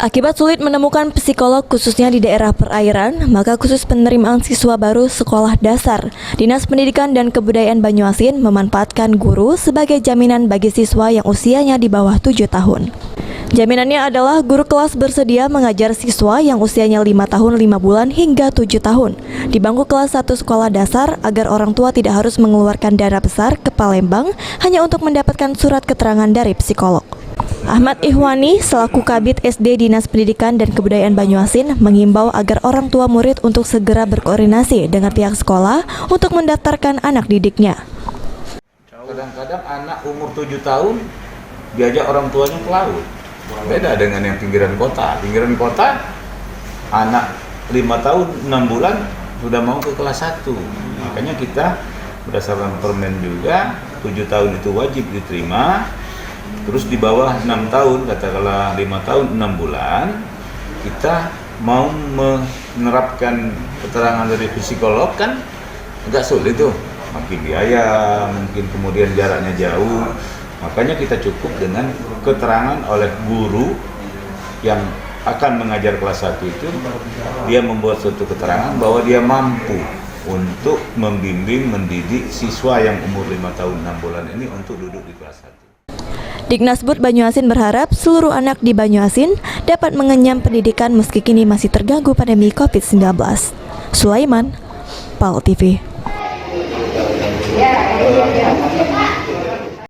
Akibat sulit menemukan psikolog khususnya di daerah perairan, maka khusus penerimaan siswa baru sekolah dasar, Dinas Pendidikan dan Kebudayaan Banyuasin memanfaatkan guru sebagai jaminan bagi siswa yang usianya di bawah 7 tahun. Jaminannya adalah guru kelas bersedia mengajar siswa yang usianya 5 tahun 5 bulan hingga 7 tahun di bangku kelas 1 sekolah dasar agar orang tua tidak harus mengeluarkan dana besar ke Palembang hanya untuk mendapatkan surat keterangan dari psikolog. Ahmad Ihwani selaku Kabid SD Dinas Pendidikan dan Kebudayaan Banyuasin mengimbau agar orang tua murid untuk segera berkoordinasi dengan pihak sekolah untuk mendaftarkan anak didiknya. Kadang-kadang anak umur 7 tahun diajak orang tuanya ke laut. Beda dengan yang pinggiran kota. Pinggiran kota anak 5 tahun 6 bulan sudah mau ke kelas 1. Makanya kita berdasarkan permen juga 7 tahun itu wajib diterima. Terus di bawah 6 tahun, katakanlah 5 tahun 6 bulan, kita mau menerapkan keterangan dari psikolog kan agak sulit tuh, makin biaya, mungkin kemudian jaraknya jauh. Makanya kita cukup dengan keterangan oleh guru yang akan mengajar kelas 1 itu, dia membuat suatu keterangan bahwa dia mampu untuk membimbing, mendidik siswa yang umur 5 tahun 6 bulan ini untuk duduk di kelas 1. Diknasbud Banyuasin berharap seluruh anak di Banyuasin dapat mengenyam pendidikan meski kini masih terganggu pandemi COVID-19. Sulaiman, PAL TV.